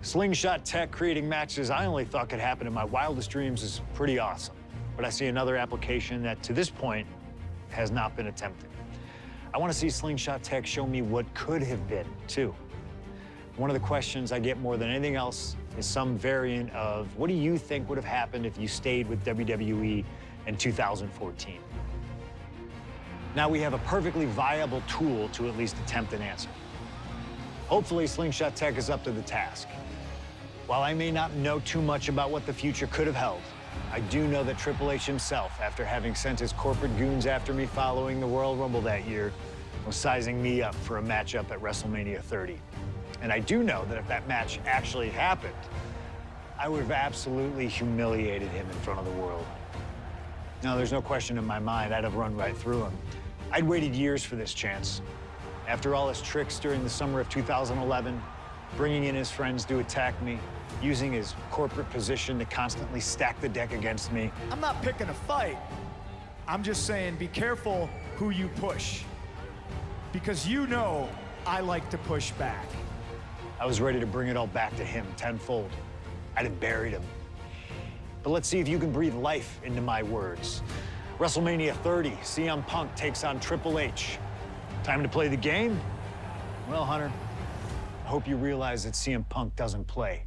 Slingshot tech creating matches I only thought could happen in my wildest dreams is pretty awesome. But I see another application that, to this point, has not been attempted. I want to see Slingshot tech show me what could have been, too. One of the questions I get more than anything else is some variant of, what do you think would have happened if you stayed with WWE in 2014? Now we have a perfectly viable tool to at least attempt an answer. Hopefully, Slingshot tech is up to the task. While I may not know too much about what the future could have held, I do know that Triple H himself, after having sent his corporate goons after me following the Royal Rumble that year, was sizing me up for a matchup at WrestleMania 30. And I do know that if that match actually happened, I would have absolutely humiliated him in front of the world. Now, there's no question in my mind I'd have run right through him. I'd waited years for this chance. After all his tricks during the summer of 2011, bringing in his friends to attack me, using his corporate position to constantly stack the deck against me. I'm not picking a fight. I'm just saying be careful who you push. Because you know I like to push back. I was ready to bring it all back to him tenfold. I'd have buried him. But let's see if you can breathe life into my words. WrestleMania 30, CM Punk takes on Triple H. Time to play the game? Well, Hunter, I hope you realize that CM Punk doesn't play.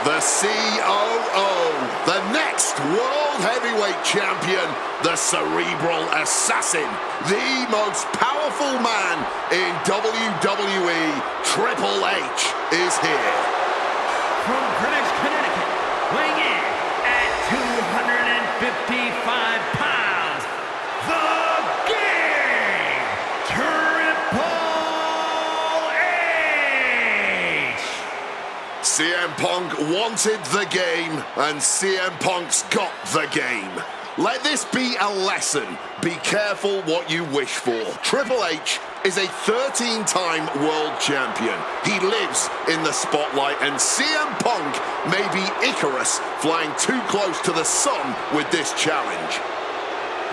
The COO, the next World Heavyweight Champion, the Cerebral Assassin, the most powerful man in WWE, Triple H, is here. From Greenwich, Connecticut, weighing in at 255 pounds, the King, Triple H! CM Punk wanted the game, and CM Punk's got the game. Let this be a lesson. Be careful what you wish for. Triple H is a 13-time world champion. He lives in the spotlight, and CM Punk may be Icarus flying too close to the sun with this challenge.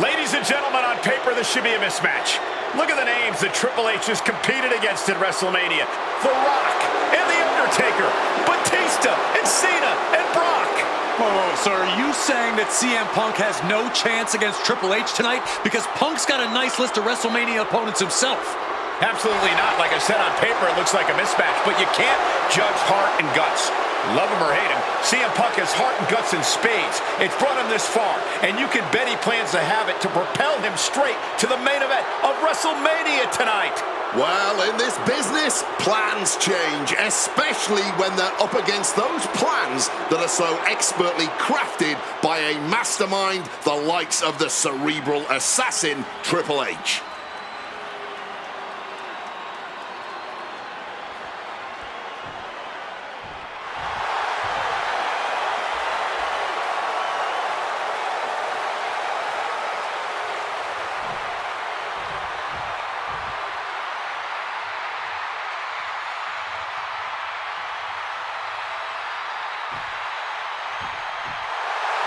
Ladies and gentlemen, on paper, this should be a mismatch. Look at the names that Triple H has competed against at WrestleMania. The Rock and The Undertaker, Batista and Cena and Brock. Whoa, so are you saying that CM Punk has no chance against Triple H tonight? Because Punk's got a nice list of WrestleMania opponents himself. Absolutely not. Like I said, on paper, it looks like a mismatch, but you can't judge heart and guts. Love him or hate him, CM Punk has heart and guts in spades. It's brought him this far, and you can bet he plans to have it to propel him straight to the main event of WrestleMania tonight. Well, in this business, plans change, especially when they're up against those plans that are so expertly crafted by a mastermind the likes of the Cerebral Assassin, Triple H.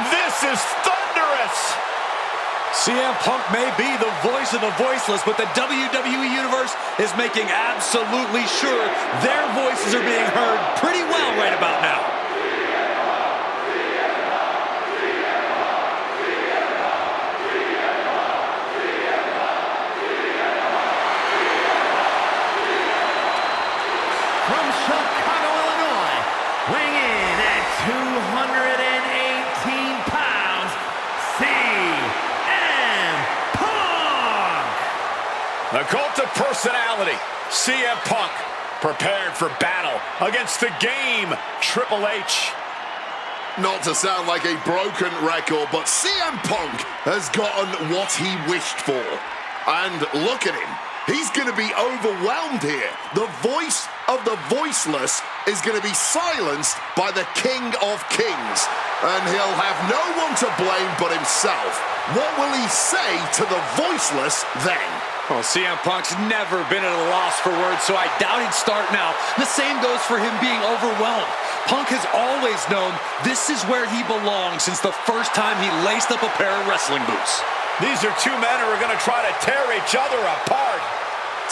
This is thunderous! CM Punk may be the voice of the voiceless, but the WWE Universe is making absolutely sure their voices are being heard pretty well right about now. From Chicago, Illinois, weighing in The cult of personality, CM Punk, prepared for battle against the game, Triple H. Not to sound like a broken record, but CM Punk has gotten what he wished for. And look at him. He's going to be overwhelmed here. The voice of the voiceless is going to be silenced by the King of Kings. And he'll have no one to blame but himself. What will he say to the voiceless then? Well, CM Punk's never been at a loss for words, so I doubt he'd start now. The same goes for him being overwhelmed. Punk has always known this is where he belongs since the first time he laced up a pair of wrestling boots. These are two men who are going to try to tear each other apart.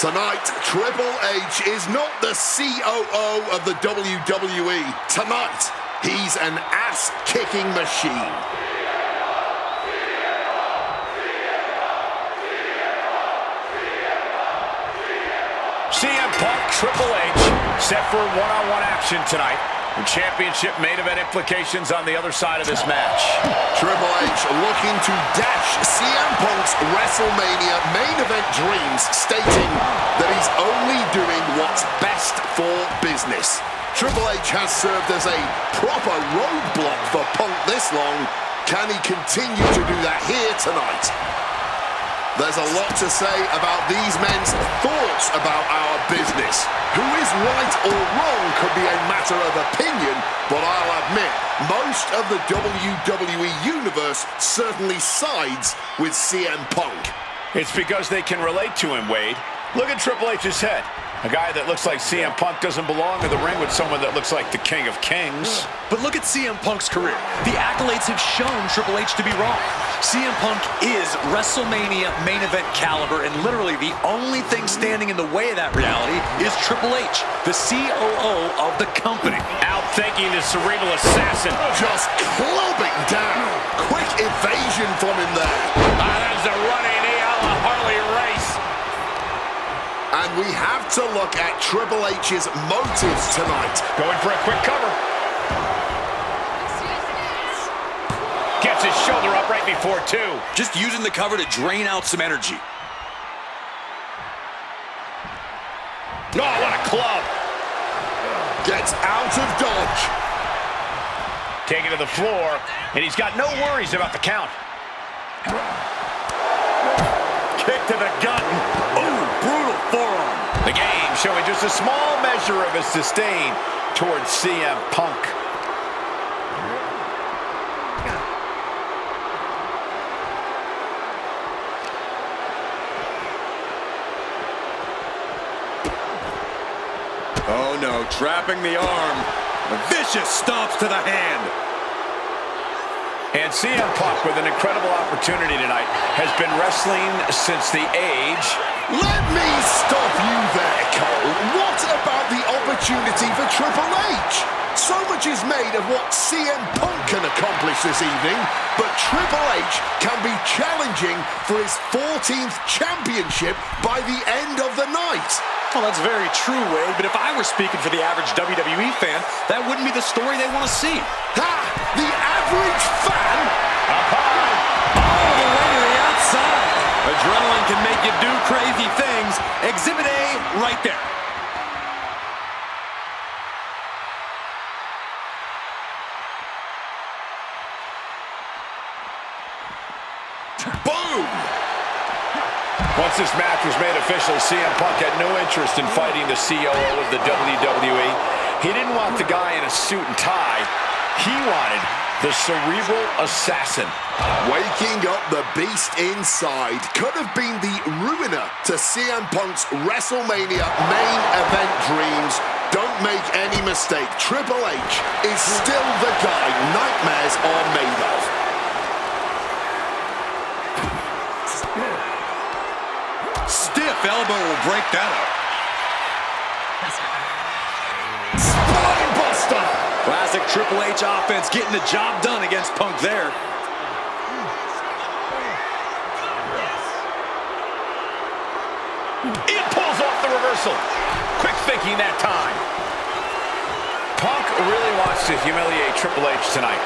Tonight, Triple H is not the COO of the WWE. Tonight, he's an ass-kicking machine. CM Punk, Triple H, set for one-on-one action tonight. The championship main event implications on the other side of this match. Triple H looking to dash CM Punk's WrestleMania main event dreams, stating that he's only doing what's best for business. Triple H has served as a proper roadblock for Punk this long. Can he continue to do that here tonight? There's a lot to say about these men's thoughts about our business. Who is right or wrong could be a matter of opinion, but I'll admit, most of the WWE Universe certainly sides with CM Punk. It's because they can relate to him, Wade. Look at Triple H's head. A guy that looks like CM Punk doesn't belong in the ring with someone that looks like the King of Kings. But look at CM Punk's career. The accolades have shown Triple H to be wrong. CM Punk is WrestleMania main event caliber, and literally the only thing standing in the way of that reality is Triple H, the COO of the company. Outthinking the cerebral assassin. Just clubbing down. Quick evasion from him there. There's a running knee on the Harley Race. And we have to look at Triple H's motives tonight. Going for a quick cover. Gets his shoulder up right before two. Just using the cover to drain out some energy. Oh, what a club. Gets out of dodge. Taken to the floor, and he's got no worries about the count. Kick to the gut. Ooh, brutal forearm. The game showing just a small measure of his disdain towards CM Punk. Oh no, trapping the arm. Vicious stomps to the hand. And CM Punk, with an incredible opportunity tonight, has been wrestling since the age. Let me stop you there, Cole. What about the opportunity for Triple H? So much is made of what CM Punk can accomplish this evening, but Triple H can be challenging for his 14th championship by the end of the night. Well, that's very true, Wade, but if I were speaking for the average WWE fan, that wouldn't be the story they want to see. Ha! The average fan? Up high. All the way to the outside. Adrenaline can make you do crazy things. Exhibit A right there. Boom! Once this match was made official, CM Punk had no interest in fighting the COO of the WWE. He didn't want the guy in a suit and tie. He wanted the cerebral assassin. Waking up the beast inside could have been the ruiner to CM Punk's WrestleMania main event dreams. Don't make any mistake, Triple H is still the guy nightmares are made of. Stiff elbow will break that up. Spine buster! Classic Triple H offense getting the job done against Punk there. It pulls off the reversal. Quick thinking that time. Punk really wants to humiliate Triple H tonight.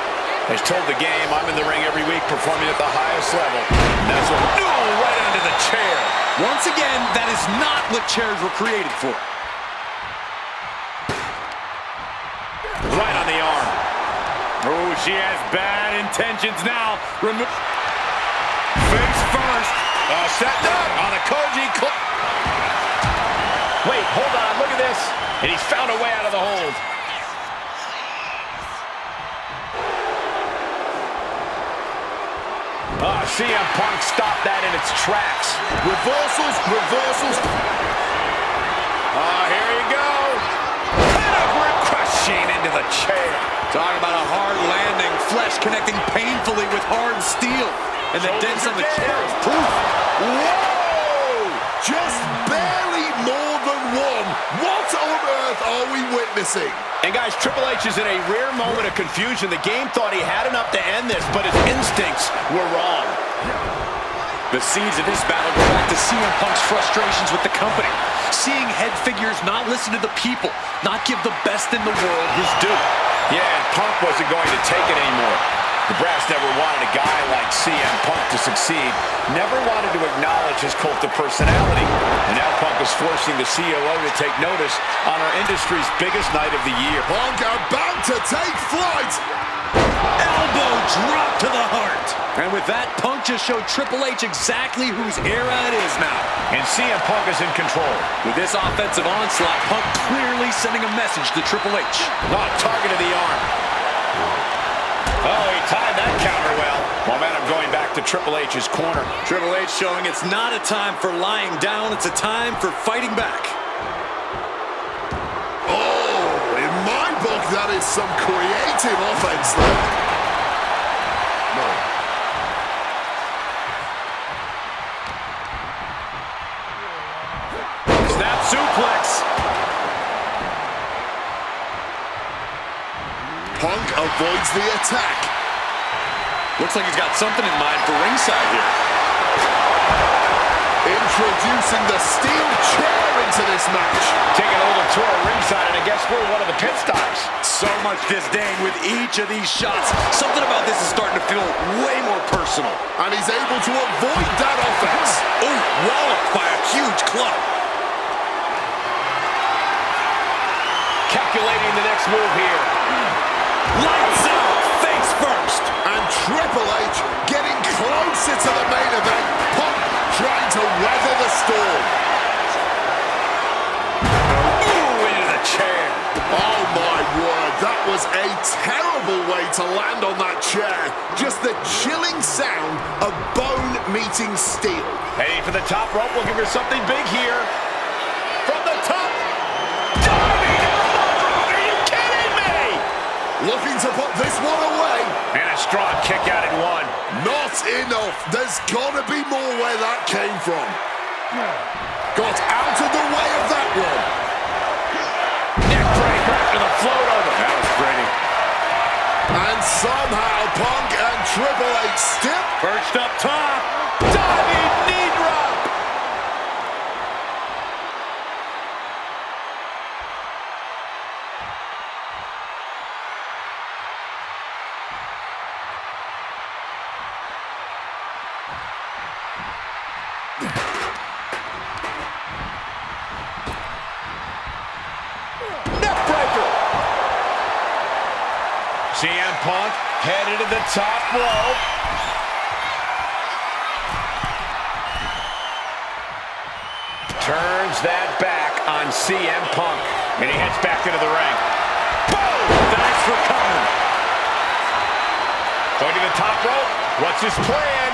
Has told the game, I'm in the ring every week performing at the highest level. And that's what, no, right onto the chair. Once again, that is not what chairs were created for. Right on the arm. Oh, she has bad intentions now. Face first. Set up on the Koji. Wait, hold on, look at this. And he's found a way out of the hold. CM Punk stopped that in its tracks. Reversals, reversals. Here you go. Pedigree crushing into the chair. Talk about a hard landing, flesh connecting painfully with hard steel. And the dents on the chair is proof. Whoa! Just barely more than one. What on earth are we witnessing? And guys, Triple H is in a rare moment of confusion. The game thought he had enough to end this, but his instincts were wrong. The seeds of this battle go back to CM Punk's frustrations with the company. Seeing head figures not listen to the people, not give the best in the world his due. Yeah, and Punk wasn't going to take it anymore. The brass never wanted a guy like CM Punk to succeed, never wanted to acknowledge his cult of personality. And now Punk is forcing the COO to take notice on our industry's biggest night of the year. Punk about to take flight. Elbow drop to the heart. And with that, Punk just showed Triple H exactly whose era it is now. And CM Punk is in control. With this offensive onslaught, Punk clearly sending a message to Triple H. Target of the arm. Oh, he timed that counter well. Momentum going back to Triple H's corner. Triple H showing it's not a time for lying down, it's a time for fighting back. Oh, in my book, that is some creative offense there. No. Snap suplex. Punk avoids the attack. Looks like he's got something in mind for ringside here. Introducing the steel chair into this match. Taking a little tour of ringside, and I guess we're one of the pit stops. So much disdain with each of these shots. Something about this is starting to feel way more personal. And he's able to avoid that offense. Oh, walloped by a huge club. Calculating the next move here. Lights out, face first. And Triple H getting closer to the main event. Punk trying to weather the storm. Ooh, into the chair. Oh my word, that was a terrible way to land on that chair. Just the chilling sound of bone meeting steel. Heading for the top rope, looking for something big here. From the top. Diving elbow drop, are you kidding me? Looking to put this one away. And a strong kick out at one. Not enough. There's got to be more where that came from. Got out of the way of that one. Neck breaker after the float over. That was pretty. And somehow Punk and Triple H still Perched up top. Diving knee drop. Neckbreaker. CM Punk headed to the top rope. Turns that back on CM Punk. And he heads back into the ring. Boom! Thanks for coming. Going to the top rope. What's his plan?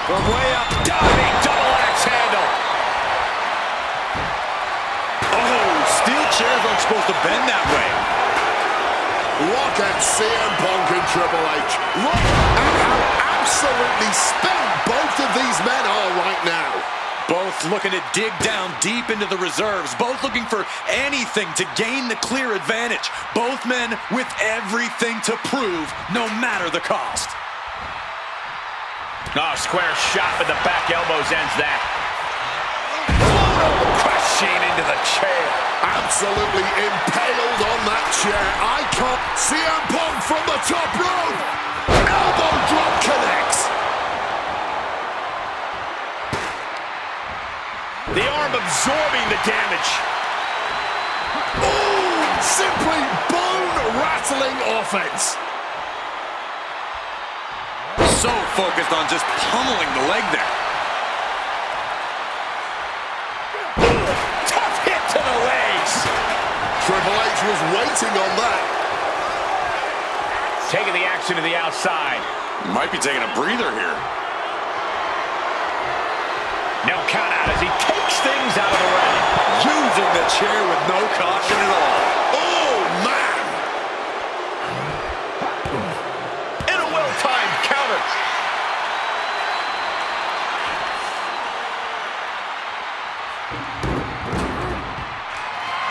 From way up. Diving double axe handle. Oh, steel chairs aren't supposed to bend that way. look at CM Punk and Triple H. Look at how absolutely spent both of these men are right now. Both looking to dig down deep into the reserves. Both looking for anything to gain the clear advantage. Both men with everything to prove, no matter the cost. Oh, square shot with the back elbows ends that. Crush Launching into the chair. Absolutely impaled on that chair. I can't. CM Punk from the top rope. Elbow drop connects. The arm absorbing the damage. Ooh, simply bone-rattling offense. So focused on just pummeling the leg there. Tough hit to the legs. Triple H was waiting on that. Taking the action to the outside. Might be taking a breather here. No count out as he takes things out of the ring. Using the chair with no caution at all. Oh, man. In a well-timed counter.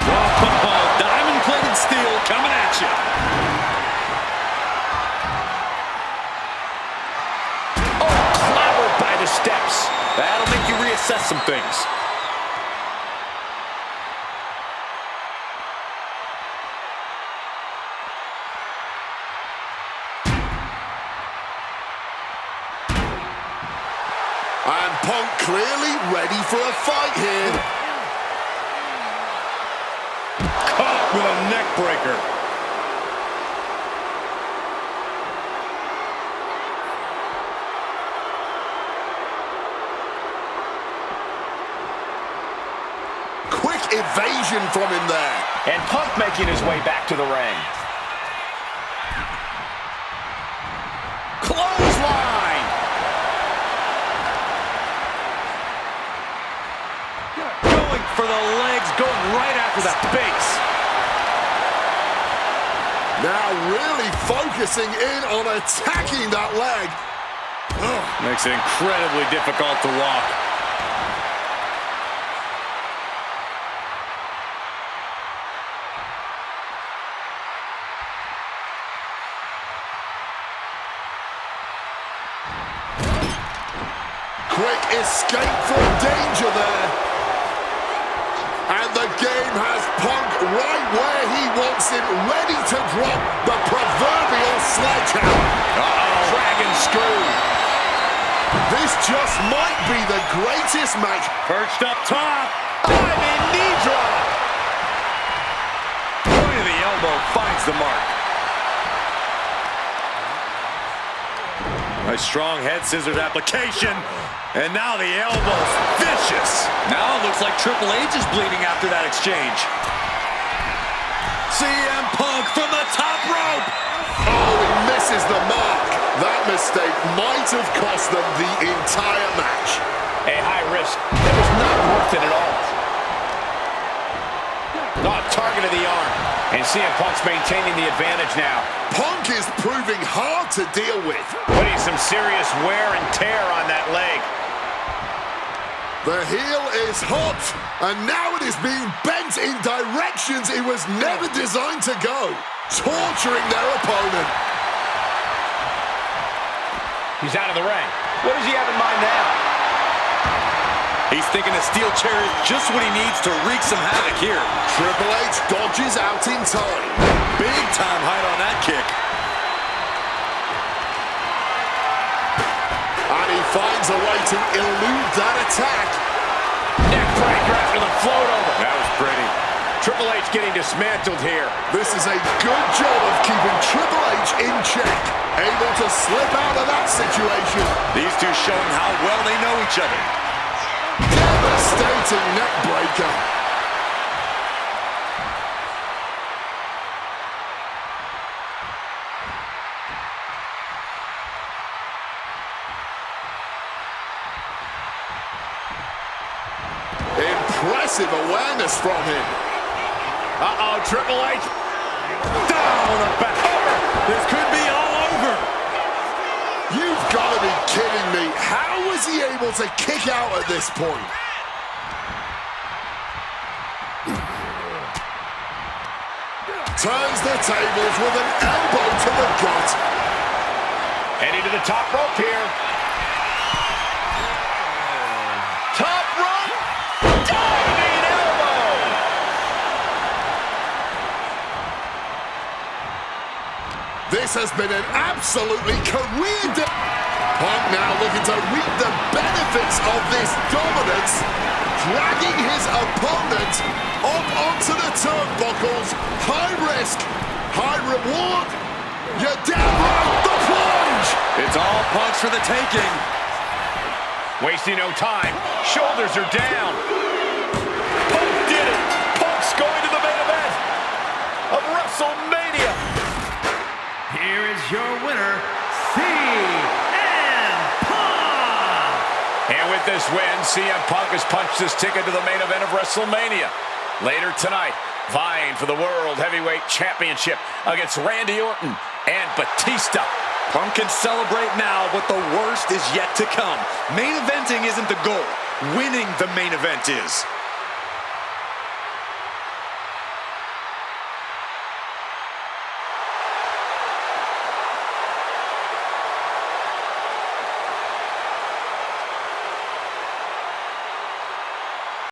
Oh, diamond-plated steel coming at you. Oh, clobbered by the steps. That'll make you reassess some things. And Punk clearly ready for a fight here. Caught with a neck breaker. Quick evasion from him there. And Punk making his way back to the ring. Clothesline. Going for the legs, going right after that base. Now really focusing in on attacking that leg. Ugh. Makes it incredibly difficult to walk. Quick escape from danger there. And the game has Punk right where he wants him, ready to drop the proverbial sledgehammer. Uh-oh. Dragon screw. This just might be the greatest match. Perched up top. Diving knee drop. Point of the elbow finds the mark. A strong head scissors application. And now the elbow's vicious. Now it looks like Triple H is bleeding after that exchange. CM Punk from the top rope. Oh, he misses the mark. That mistake might have cost them the entire match. A high risk that was not worth it at all. Oh, target of the arm. And CM Punk's maintaining the advantage now. Punk is proving hard to deal with. Putting some serious wear and tear on that leg. The heel is hot, and now it is being bent in directions it was never designed to go, torturing their opponent. He's out of the ring. What does he have in mind now? He's thinking a steel chair is just what he needs to wreak some havoc here. Triple H dodges out in time. Big time height on that kick. And he finds a way to elude that attack. Neck breaker after the float over. That was pretty. Triple H getting dismantled here. This is a good job of keeping Triple H in check. Able to slip out of that situation. These two showing how well they know each other. Devastating neck breaker. Impressive awareness from him. Uh-oh, Triple H. Down on the back. This could be all over. You've got to be kidding me. How was he able to kick out at this point? Turns the tables with an elbow to the gut. Heading to the top rope here. Top rope. Diving elbow. This has been an absolutely career Punk now looking to reap the benefits of this dominance, dragging his opponent up onto the turnbuckles. High risk, high reward. You're down right, the plunge. It's all Punk's for the taking. Wasting no time. Shoulders are down. Punk did it. Punk's going to the main event of WrestleMania. Here is your winner, CM Punk! And with this win, CM Punk has punched his ticket to the main event of WrestleMania. Later tonight, vying for the World Heavyweight Championship against Randy Orton and Batista. Punk can celebrate now, but the worst is yet to come. Main eventing isn't the goal. Winning the main event is.